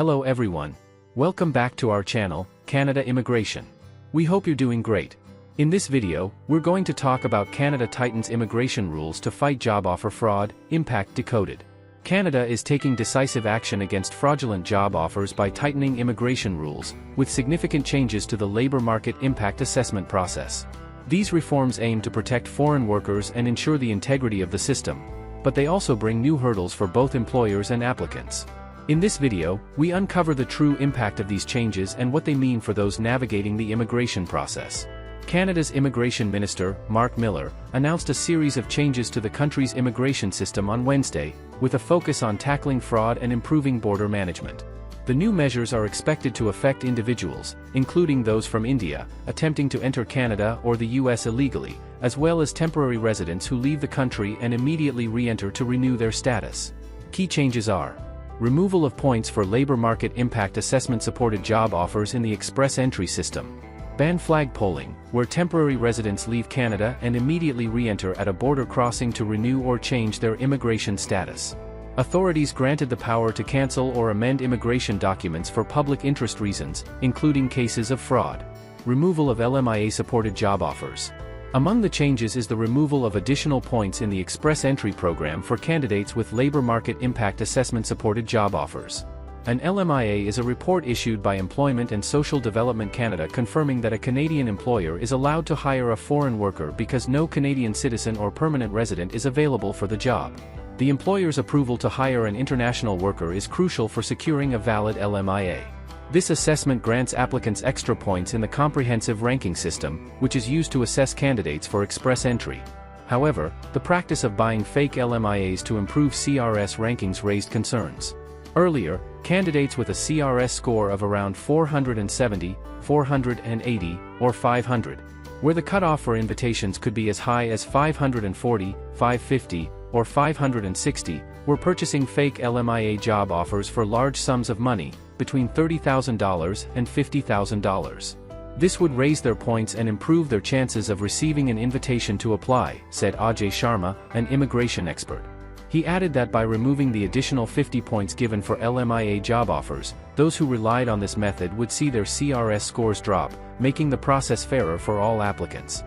Hello everyone. Welcome back to our channel, Canada Immigration. We hope you're doing great. In this video, we're going to talk about Canada tightens immigration rules to fight job offer fraud, Impact Decoded. Canada is taking decisive action against fraudulent job offers by tightening immigration rules, with significant changes to the labor market impact assessment process. These reforms aim to protect foreign workers and ensure the integrity of the system, but they also bring new hurdles for both employers and applicants. In this video, we uncover the true impact of these changes and what they mean for those navigating the immigration process. Canada's Immigration Minister, Mark Miller, announced a series of changes to the country's immigration system on Wednesday, with a focus on tackling fraud and improving border management. The new measures are expected to affect individuals, including those from India, attempting to enter Canada or the US illegally, as well as temporary residents who leave the country and immediately re-enter to renew their status. Key changes are: removal of points for labor market impact assessment supported job offers in the express entry system. Ban flag polling, where temporary residents leave Canada and immediately re-enter at a border crossing to renew or change their immigration status. Authorities granted the power to cancel or amend immigration documents for public interest reasons, including cases of fraud. Removal of LMIA supported job offers. Among the changes is the removal of additional points in the Express Entry program for candidates with labor market impact assessment supported job offers. An LMIA is a report issued by Employment and Social Development Canada confirming that a Canadian employer is allowed to hire a foreign worker because no Canadian citizen or permanent resident is available for the job. The employer's approval to hire an international worker is crucial for securing a valid LMIA. This assessment grants applicants extra points in the comprehensive ranking system, which is used to assess candidates for express entry. However, the practice of buying fake LMIAs to improve CRS rankings raised concerns. Earlier, candidates with a CRS score of around 470, 480, or 500, where the cutoff for invitations could be as high as 540, 550, or 560, were purchasing fake LMIA job offers for large sums of money, between $30,000 and $50,000. This would raise their points and improve their chances of receiving an invitation to apply, said Ajay Sharma, an immigration expert. He added that by removing the additional 50 points given for LMIA job offers, those who relied on this method would see their CRS scores drop, making the process fairer for all applicants.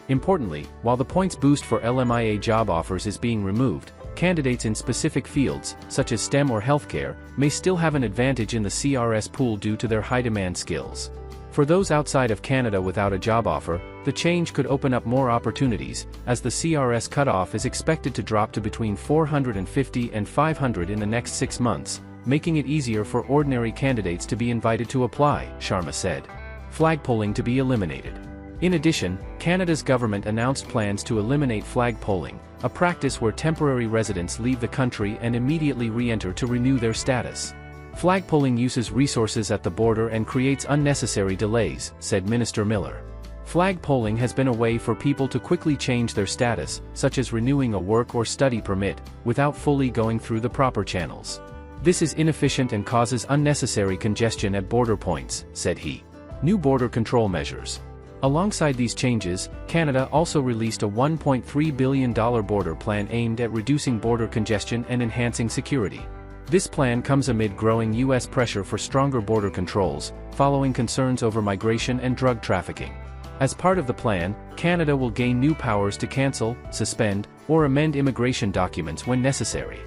Importantly, while the points boost for LMIA job offers is being removed, candidates in specific fields, such as STEM or healthcare, may still have an advantage in the CRS pool due to their high-demand skills. For those outside of Canada without a job offer, the change could open up more opportunities, as the CRS cutoff is expected to drop to between 450 and 500 in the next 6 months, making it easier for ordinary candidates to be invited to apply, Sharma said. Flag polling to be eliminated. In addition, Canada's government announced plans to eliminate flag polling, a practice where temporary residents leave the country and immediately re-enter to renew their status. Flag polling uses resources at the border and creates unnecessary delays, said Minister Miller. Flag polling has been a way for people to quickly change their status, such as renewing a work or study permit, without fully going through the proper channels. This is inefficient and causes unnecessary congestion at border points, said he. New border control measures. Alongside these changes, Canada also released a $1.3 billion border plan aimed at reducing border congestion and enhancing security. This plan comes amid growing U.S. pressure for stronger border controls, following concerns over migration and drug trafficking. As part of the plan, Canada will gain new powers to cancel, suspend, or amend immigration documents when necessary.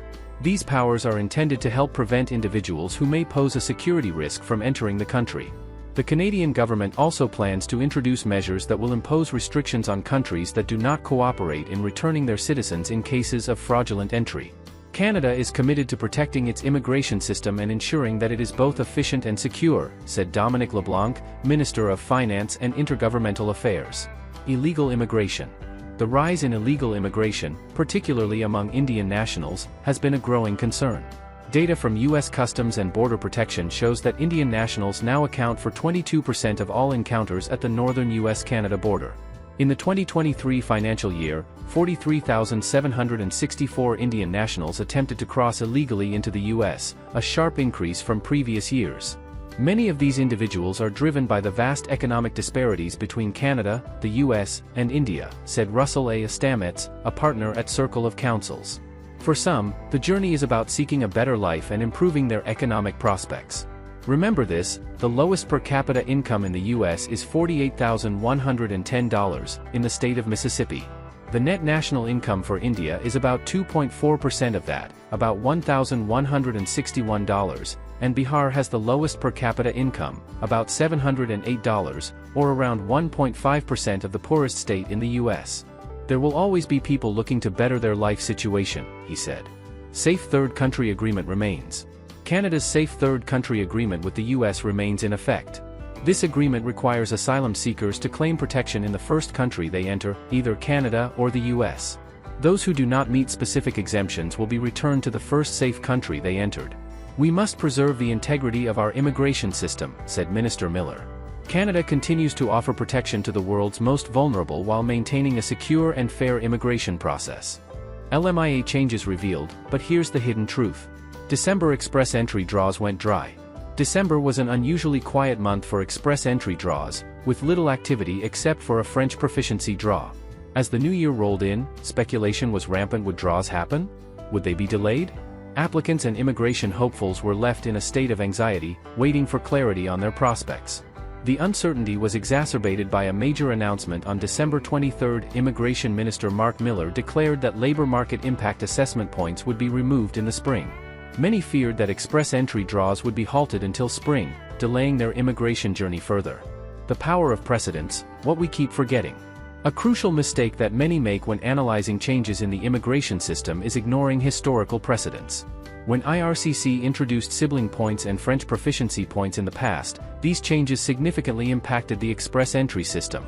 These powers are intended to help prevent individuals who may pose a security risk from entering the country. The Canadian government also plans to introduce measures that will impose restrictions on countries that do not cooperate in returning their citizens in cases of fraudulent entry. Canada is committed to protecting its immigration system and ensuring that it is both efficient and secure, said Dominic LeBlanc, Minister of Finance and Intergovernmental Affairs. Illegal immigration. The rise in illegal immigration, particularly among Indian nationals, has been a growing concern. Data from U.S. Customs and Border Protection shows that Indian nationals now account for 22% of all encounters at the northern U.S.-Canada border. In the 2023 financial year, 43,764 Indian nationals attempted to cross illegally into the U.S., a sharp increase from previous years. Many of these individuals are driven by the vast economic disparities between Canada, the U.S., and India, said Russell A. Estamets, a partner at Circle of Counsels. For some, the journey is about seeking a better life and improving their economic prospects. Remember this, the lowest per capita income in the U.S. is $48,110 in the state of Mississippi. The net national income for India is about 2.4% of that, about $1,161, and Bihar has the lowest per capita income, about $708, or around 1.5% of the poorest state in the U.S. There will always be people looking to better their life situation, he said. Safe Third Country Agreement remains. Canada's Safe Third Country Agreement with the U.S. remains in effect. This agreement requires asylum seekers to claim protection in the first country they enter, either Canada or the U.S. Those who do not meet specific exemptions will be returned to the first safe country they entered. We must preserve the integrity of our immigration system, said Minister Miller. Canada continues to offer protection to the world's most vulnerable while maintaining a secure and fair immigration process. LMIA changes revealed, but here's the hidden truth. December express entry draws went dry. December was an unusually quiet month for express entry draws, with little activity except for a French proficiency draw. As the new year rolled in, speculation was rampant. Would draws happen? Would they be delayed? Applicants and immigration hopefuls were left in a state of anxiety, waiting for clarity on their prospects. The uncertainty was exacerbated by a major announcement on December 23. Immigration Minister Mark Miller declared that labor market impact assessment points would be removed in the spring. Many feared that express entry draws would be halted until spring, delaying their immigration journey further. The power of precedents, what we keep forgetting. A crucial mistake that many make when analyzing changes in the immigration system is ignoring historical precedents. When IRCC introduced sibling points and French proficiency points in the past, these changes significantly impacted the express entry system.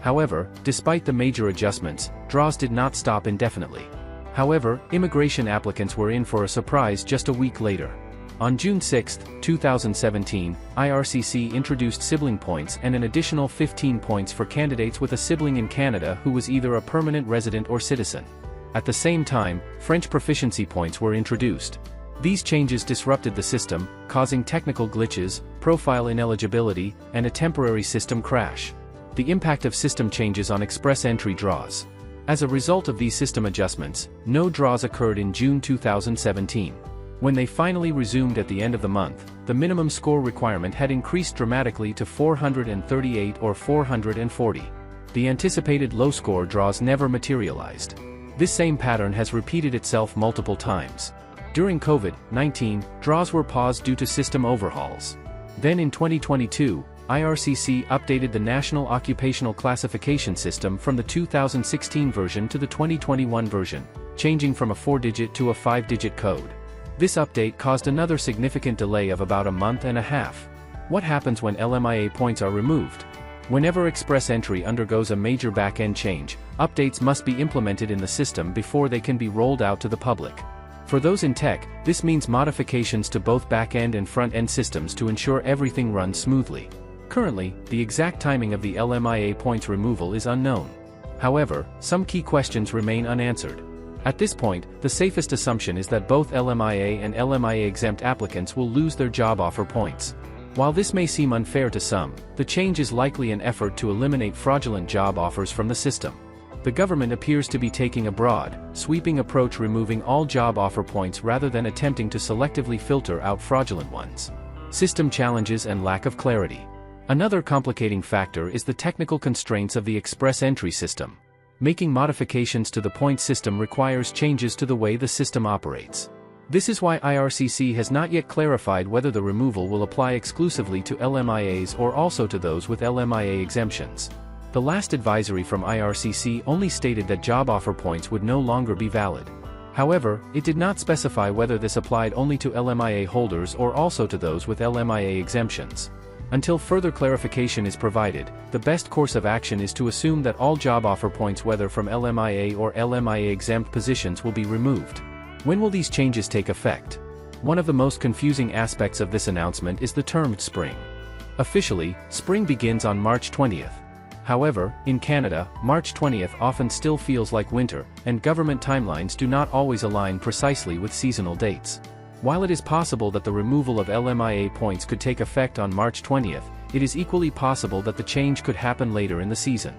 However, despite the major adjustments, draws did not stop indefinitely. However, immigration applicants were in for a surprise just a week later. On June 6, 2017, IRCC introduced sibling points and an additional 15 points for candidates with a sibling in Canada who was either a permanent resident or citizen. At the same time, French proficiency points were introduced. These changes disrupted the system, causing technical glitches, profile ineligibility, and a temporary system crash. The impact of system changes on express entry draws. As a result of these system adjustments, no draws occurred in June 2017. When they finally resumed at the end of the month, the minimum score requirement had increased dramatically to 438 or 440. The anticipated low score draws never materialized. This same pattern has repeated itself multiple times. During COVID-19, draws were paused due to system overhauls. Then in 2022, IRCC updated the National Occupational Classification System from the 2016 version to the 2021 version, changing from a 4-digit to a 5-digit code. This update caused another significant delay of about a month and a half. What happens when LMIA points are removed? Whenever express entry undergoes a major back-end change, updates must be implemented in the system before they can be rolled out to the public. For those in tech, this means modifications to both back-end and front-end systems to ensure everything runs smoothly. Currently, the exact timing of the LMIA points removal is unknown. However, some key questions remain unanswered. At this point, the safest assumption is that both LMIA and LMIA-exempt applicants will lose their job offer points. While this may seem unfair to some, the change is likely an effort to eliminate fraudulent job offers from the system. The government appears to be taking a broad, sweeping approach, removing all job offer points rather than attempting to selectively filter out fraudulent ones. System challenges and lack of clarity. Another complicating factor is the technical constraints of the express entry system. Making modifications to the point system requires changes to the way the system operates. This is why IRCC has not yet clarified whether the removal will apply exclusively to LMIAs or also to those with LMIA exemptions. The last advisory from IRCC only stated that job offer points would no longer be valid. However, it did not specify whether this applied only to LMIA holders or also to those with LMIA exemptions. Until further clarification is provided, the best course of action is to assume that all job offer points, whether from LMIA or LMIA-exempt positions, will be removed. When will these changes take effect? One of the most confusing aspects of this announcement is the term spring. Officially, spring begins on March 20th. However, in Canada, March 20th often still feels like winter, and government timelines do not always align precisely with seasonal dates. While it is possible that the removal of LMIA points could take effect on March 20th, it is equally possible that the change could happen later in the season.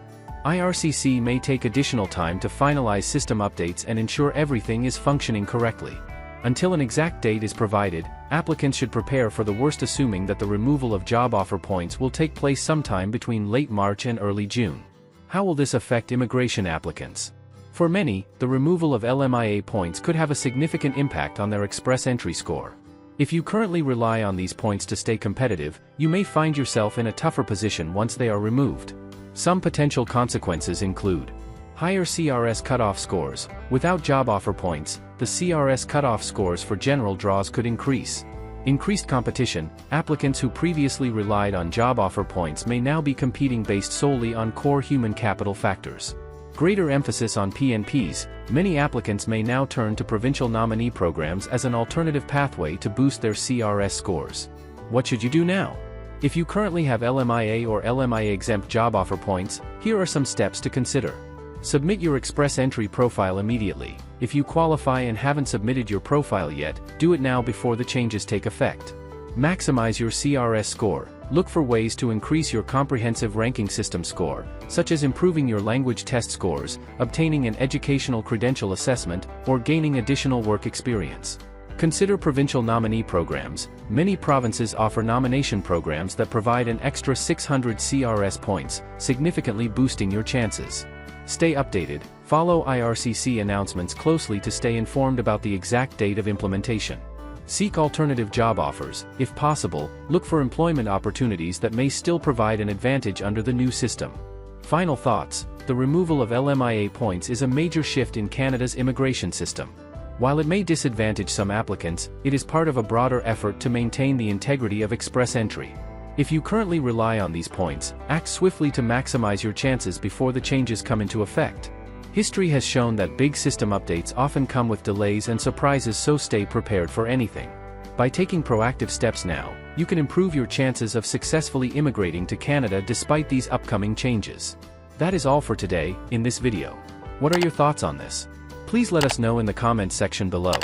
IRCC may take additional time to finalize system updates and ensure everything is functioning correctly. Until an exact date is provided, applicants should prepare for the worst, assuming that the removal of job offer points will take place sometime between late March and early June. How will this affect immigration applicants? For many, the removal of LMIA points could have a significant impact on their express entry score. If you currently rely on these points to stay competitive, you may find yourself in a tougher position once they are removed. Some potential consequences include higher CRS cutoff scores. Without job offer points, the CRS cutoff scores for general draws could increase. Increased competition. Applicants who previously relied on job offer points may now be competing based solely on core human capital factors. Greater emphasis on PNPs. Many applicants may now turn to provincial nominee programs as an alternative pathway to boost their CRS scores. What should you do now? If you currently have LMIA or LMIA exempt job offer points, here are some steps to consider. Submit your express entry profile immediately. If you qualify and haven't submitted your profile yet, do it now before the changes take effect. Maximize your CRS score. Look for ways to increase your comprehensive ranking system score, such as improving your language test scores, obtaining an educational credential assessment, or gaining additional work experience. Consider provincial nominee programs. Many provinces offer nomination programs that provide an extra 600 CRS points, significantly boosting your chances. Stay updated. Follow IRCC announcements closely to stay informed about the exact date of implementation. Seek alternative job offers. If possible, look for employment opportunities that may still provide an advantage under the new system. Final thoughts. The removal of LMIA points is a major shift in Canada's immigration system. While it may disadvantage some applicants, it is part of a broader effort to maintain the integrity of express entry. If you currently rely on these points, act swiftly to maximize your chances before the changes come into effect. History has shown that big system updates often come with delays and surprises, so stay prepared for anything. By taking proactive steps now, you can improve your chances of successfully immigrating to Canada despite these upcoming changes. That is all for today, in this video. What are your thoughts on this? Please let us know in the comments section below.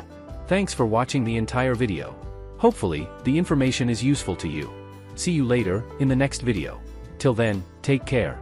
Thanks for watching the entire video. Hopefully, the information is useful to you. See you later, in the next video. Till then, take care.